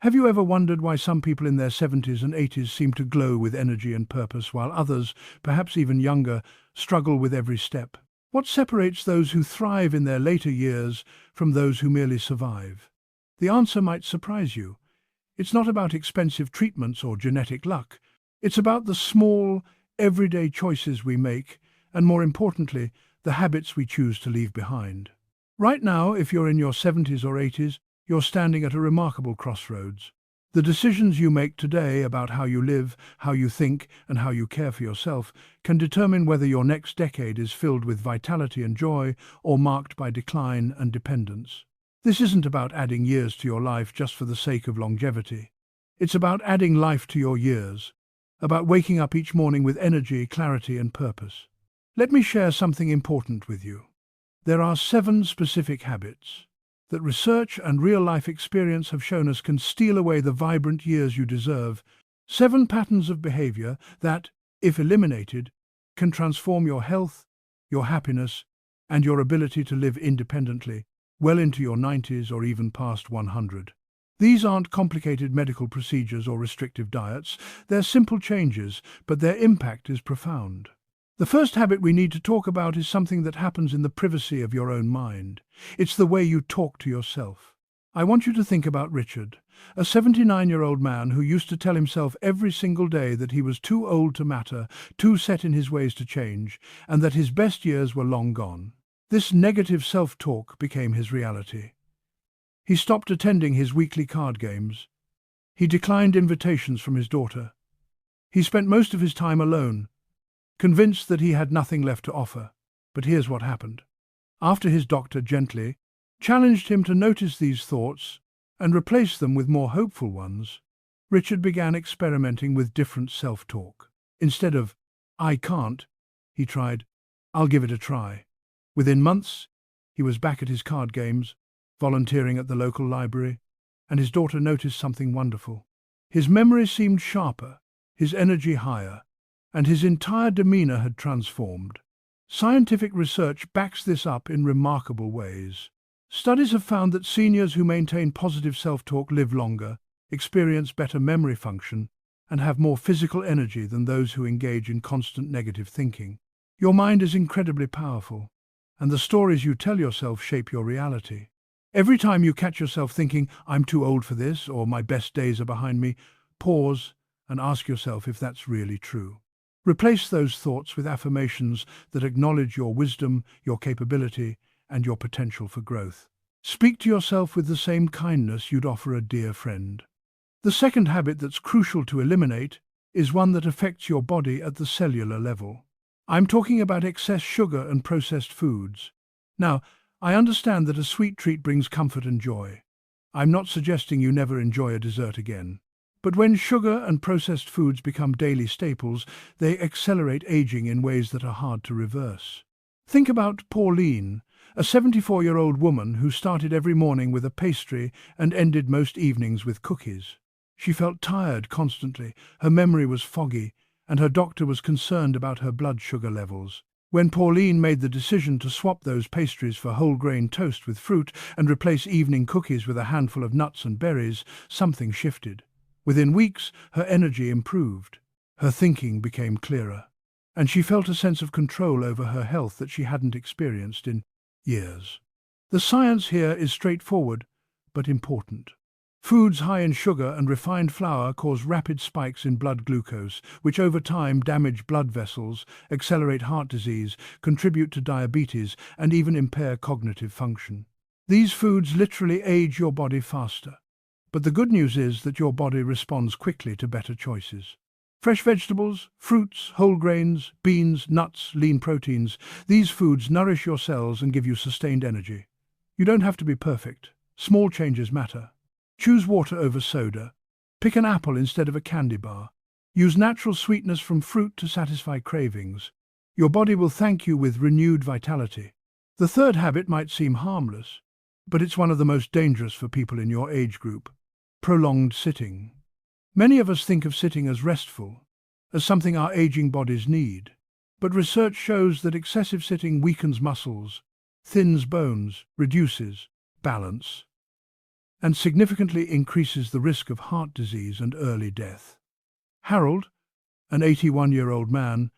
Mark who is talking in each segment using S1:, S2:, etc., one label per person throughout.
S1: Have you ever wondered why some people in their 70s and 80s seem to glow with energy and purpose, while others, perhaps even younger, struggle with every step? What separates those who thrive in their later years from those who merely survive? The answer might surprise you. It's not about expensive treatments or genetic luck. It's about the small, everyday choices we make, and more importantly, the habits we choose to leave behind. Right now, if you're in your 70s or 80s, you're standing at a remarkable crossroads. The decisions you make today about how you live, how you think, and how you care for yourself can determine whether your next decade is filled with vitality and joy or marked by decline and dependence. This isn't about adding years to your life just for the sake of longevity. It's about adding life to your years, about waking up each morning with energy, clarity, and purpose. Let me share something important with you. There are 7 specific habits that research and real-life experience have shown us can steal away the vibrant years you deserve. 7 patterns of behavior that, if eliminated, can transform your health, your happiness, and your ability to live independently, well into your 90s or even past 100. These aren't complicated medical procedures or restrictive diets. They're simple changes, but their impact is profound. The first habit we need to talk about is something that happens in the privacy of your own mind. It's the way you talk to yourself. I want you to think about Richard, a 79-year-old man who used to tell himself every single day that he was too old to matter, too set in his ways to change, and that his best years were long gone. This negative self-talk became his reality. He stopped attending his weekly card games. He declined invitations from his daughter. He spent most of his time alone, convinced that he had nothing left to offer. But here's what happened. After his doctor gently challenged him to notice these thoughts and replace them with more hopeful ones, Richard began experimenting with different self-talk. Instead of, "I can't," he tried, "I'll give it a try." Within months, he was back at his card games, volunteering at the local library, and his daughter noticed something wonderful. His memory seemed sharper, his energy higher, and his entire demeanor had transformed. Scientific research backs this up in remarkable ways. Studies have found that seniors who maintain positive self-talk live longer, experience better memory function, and have more physical energy than those who engage in constant negative thinking. Your mind is incredibly powerful, and the stories you tell yourself shape your reality. Every time you catch yourself thinking, "I'm too old for this," or "my best days are behind me," pause and ask yourself if that's really true. Replace those thoughts with affirmations that acknowledge your wisdom, your capability, and your potential for growth. Speak to yourself with the same kindness you'd offer a dear friend. The second habit that's crucial to eliminate is one that affects your body at the cellular level. I'm talking about excess sugar and processed foods. Now, I understand that a sweet treat brings comfort and joy. I'm not suggesting you never enjoy a dessert again. But when sugar and processed foods become daily staples, they accelerate aging in ways that are hard to reverse. Think about Pauline, a 74-year-old woman who started every morning with a pastry and ended most evenings with cookies. She felt tired constantly, her memory was foggy, and her doctor was concerned about her blood sugar levels. When Pauline made the decision to swap those pastries for whole-grain toast with fruit and replace evening cookies with a handful of nuts and berries, something shifted. Within weeks, her energy improved, her thinking became clearer, and she felt a sense of control over her health that she hadn't experienced in years. The science here is straightforward, but important. Foods high in sugar and refined flour cause rapid spikes in blood glucose, which over time damage blood vessels, accelerate heart disease, contribute to diabetes, and even impair cognitive function. These foods literally age your body faster. But the good news is that your body responds quickly to better choices. Fresh vegetables, fruits, whole grains, beans, nuts, lean proteins, these foods nourish your cells and give you sustained energy. You don't have to be perfect. Small changes matter. Choose water over soda. Pick an apple instead of a candy bar. Use natural sweetness from fruit to satisfy cravings. Your body will thank you with renewed vitality. The third habit might seem harmless, but it's one of the most dangerous for people in your age group. Prolonged sitting. Many of us think of sitting as restful, as something our aging bodies need. But research shows that excessive sitting weakens muscles, thins bones, reduces balance. and significantly increases the risk of heart disease and early death. Harold, an 81-year-old man,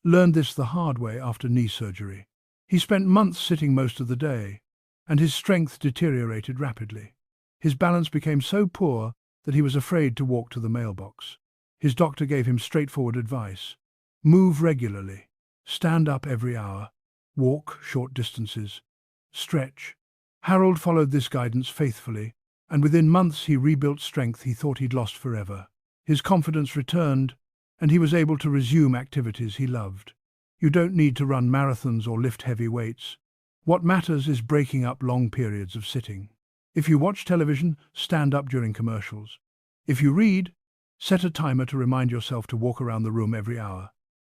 S1: learned this the hard way after knee surgery. He spent months sitting most of the day, and his strength deteriorated rapidly. His balance became so poor that he was afraid to walk to the mailbox. His doctor gave him straightforward advice: move regularly, stand up every hour, walk short distances, stretch. Harold followed this guidance faithfully, and within months he rebuilt strength he thought he'd lost forever. His confidence returned, and he was able to resume activities he loved. You don't need to run marathons or lift heavy weights. What matters is breaking up long periods of sitting. If you watch television, stand up during commercials. If you read, set a timer to remind yourself to walk around the room every hour.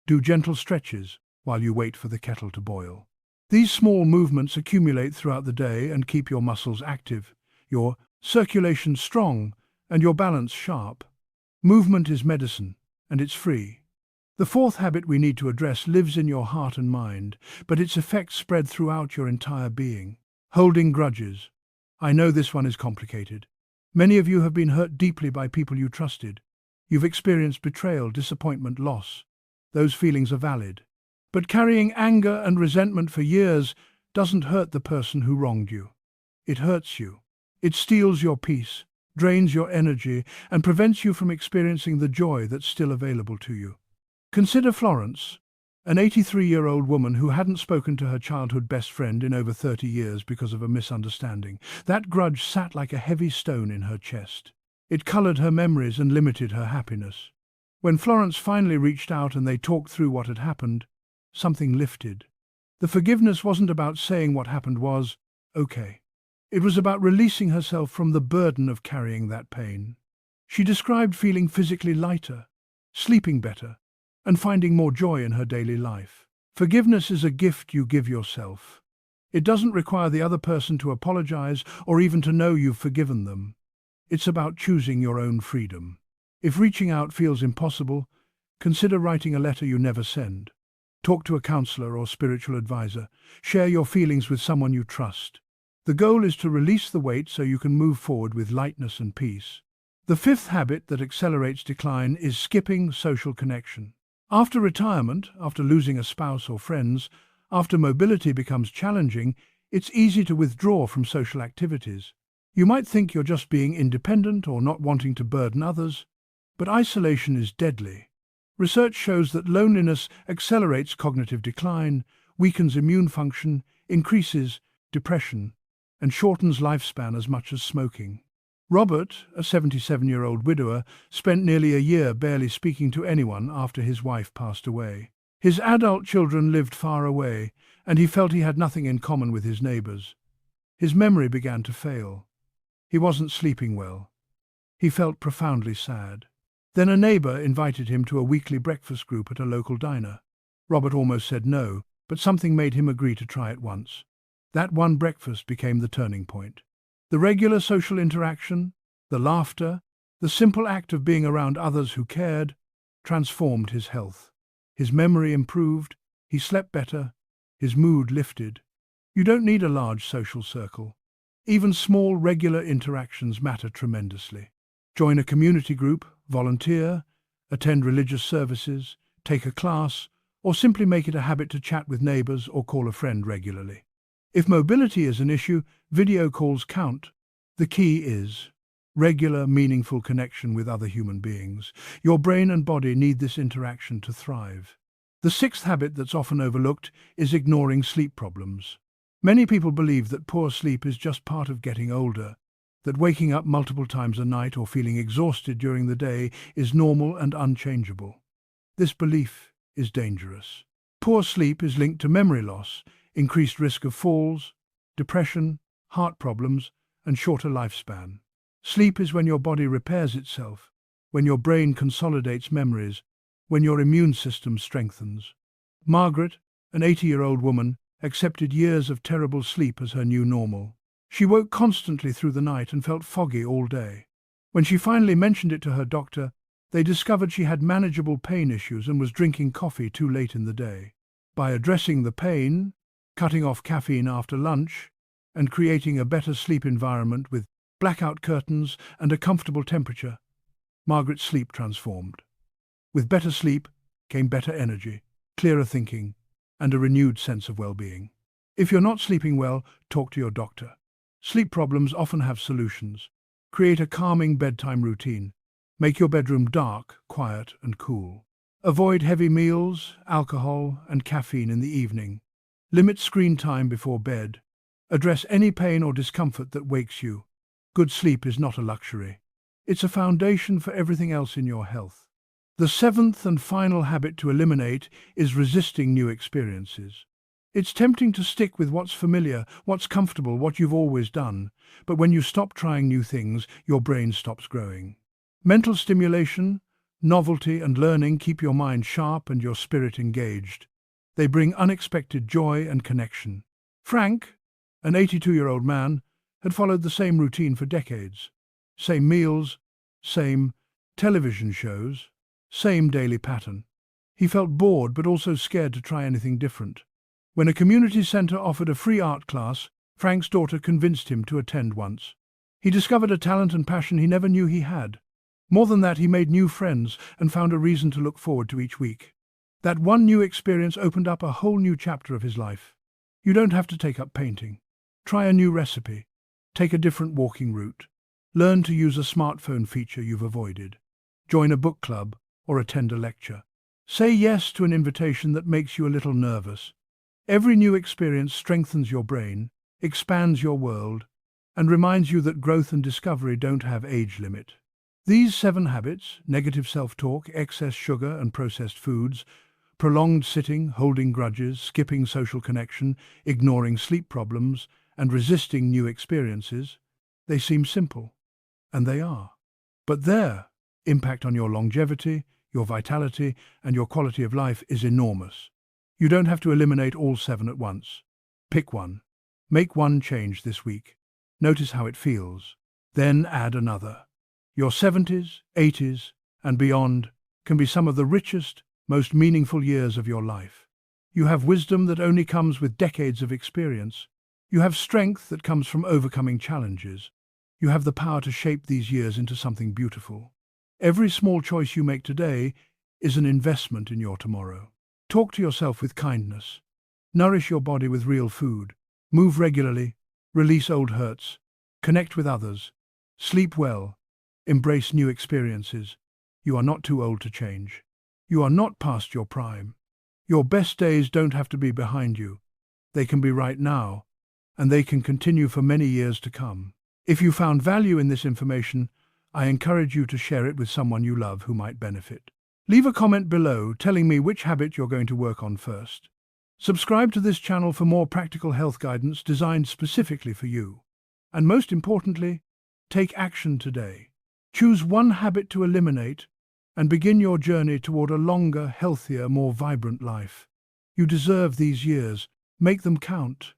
S1: Do gentle stretches while you wait for the kettle to boil. These small movements accumulate throughout the day and keep your muscles active, your circulation strong, and your balance sharp. Movement is medicine, and it's free. The fourth habit we need to address lives in your heart and mind, but its effects spread throughout your entire being. Holding grudges. I know this one is complicated. Many of you have been hurt deeply by people you trusted. You've experienced betrayal, disappointment, loss. Those feelings are valid. But carrying anger and resentment for years doesn't hurt the person who wronged you. It hurts you. It steals your peace, drains your energy, and prevents you from experiencing the joy that's still available to you. Consider Florence, an 83-year-old woman who hadn't spoken to her childhood best friend in over 30 years because of a misunderstanding. That grudge sat like a heavy stone in her chest. It colored her memories and limited her happiness. When Florence finally reached out and they talked through what had happened, something lifted. The forgiveness wasn't about saying what happened was okay. It was about releasing herself from the burden of carrying that pain. She described feeling physically lighter, sleeping better, and finding more joy in her daily life. Forgiveness is a gift you give yourself. It doesn't require the other person to apologize or even to know you've forgiven them. It's about choosing your own freedom. If reaching out feels impossible, consider writing a letter you never send. Talk to a counselor or spiritual advisor. Share your feelings with someone you trust. The goal is to release the weight so you can move forward with lightness and peace. The fifth habit that accelerates decline is skipping social connection. After retirement, after losing a spouse or friends, after mobility becomes challenging, it's easy to withdraw from social activities. You might think you're just being independent or not wanting to burden others, but isolation is deadly. Research shows that loneliness accelerates cognitive decline, weakens immune function, increases depression, and shortens lifespan as much as smoking. Robert, a 77-year-old widower, spent nearly a year barely speaking to anyone after his wife passed away. His adult children lived far away, and he felt he had nothing in common with his neighbors. His memory began to fail. He wasn't sleeping well. He felt profoundly sad. Then a neighbor invited him to a weekly breakfast group at a local diner. Robert almost said no, but something made him agree to try it once. That one breakfast became the turning point. The regular social interaction, the laughter, the simple act of being around others who cared, transformed his health. His memory improved, he slept better, his mood lifted. You don't need a large social circle. Even small, regular interactions matter tremendously. Join a community group, volunteer, attend religious services, take a class, or simply make it a habit to chat with neighbors or call a friend regularly. If mobility is an issue, video calls count. The key is regular, meaningful connection with other human beings. Your brain and body need this interaction to thrive. The sixth habit that's often overlooked is ignoring sleep problems. Many people believe that poor sleep is just part of getting older, that waking up multiple times a night or feeling exhausted during the day is normal and unchangeable. This belief is dangerous. Poor sleep is linked to memory loss, increased risk of falls, depression, heart problems, and shorter lifespan. Sleep is when your body repairs itself, when your brain consolidates memories, when your immune system strengthens. Margaret, an 80-year-old woman, accepted years of terrible sleep as her new normal. She woke constantly through the night and felt foggy all day. When she finally mentioned it to her doctor, they discovered she had manageable pain issues and was drinking coffee too late in the day. By addressing the pain, cutting off caffeine after lunch, and creating a better sleep environment with blackout curtains, and a comfortable temperature, Margaret's sleep transformed. With better sleep came better energy, clearer thinking, and a renewed sense of well-being. If you're not sleeping well, talk to your doctor. Sleep problems often have solutions. Create a calming bedtime routine. Make your bedroom dark, quiet, and cool. Avoid heavy meals, alcohol, and caffeine in the evening. Limit screen time before bed. Address any pain or discomfort that wakes you. Good sleep is not a luxury. It's a foundation for everything else in your health. The seventh and final habit to eliminate is resisting new experiences. It's tempting to stick with what's familiar, what's comfortable, what you've always done. But when you stop trying new things, your brain stops growing. Mental stimulation, novelty, and learning keep your mind sharp and your spirit engaged. They bring unexpected joy and connection. Frank, an 82-year-old man, had followed the same routine for decades. Same meals, same television shows, same daily pattern. He felt bored but also scared to try anything different. When a community centre offered a free art class, Frank's daughter convinced him to attend once. He discovered a talent and passion he never knew he had. More than that, he made new friends and found a reason to look forward to each week. That one new experience opened up a whole new chapter of his life. You don't have to take up painting. Try a new recipe. Take a different walking route. Learn to use a smartphone feature you've avoided. Join a book club or attend a lecture. Say yes to an invitation that makes you a little nervous. Every new experience strengthens your brain, expands your world, and reminds you that growth and discovery don't have age limit. These 7 habits, negative self-talk, excess sugar and processed foods, prolonged sitting, holding grudges, skipping social connection, ignoring sleep problems, and resisting new experiences, they seem simple, and they are. But their impact on your longevity, your vitality, and your quality of life is enormous. You don't have to eliminate all 7 at once. Pick one. Make one change this week. Notice how it feels. Then add another. Your 70s, 80s, and beyond can be some of the richest, most meaningful years of your life. You have wisdom that only comes with decades of experience. You have strength that comes from overcoming challenges. You have the power to shape these years into something beautiful. Every small choice you make today is an investment in your tomorrow. Talk to yourself with kindness. Nourish your body with real food. Move regularly. Release old hurts. Connect with others. Sleep well. Embrace new experiences. You are not too old to change. You are not past your prime. Your best days don't have to be behind you. They can be right now, and they can continue for many years to come. If you found value in this information, I encourage you to share it with someone you love who might benefit. Leave a comment below telling me which habit you're going to work on first. Subscribe to this channel for more practical health guidance designed specifically for you. And most importantly, take action today. Choose one habit to eliminate and begin your journey toward a longer, healthier, more vibrant life. You deserve these years. Make them count.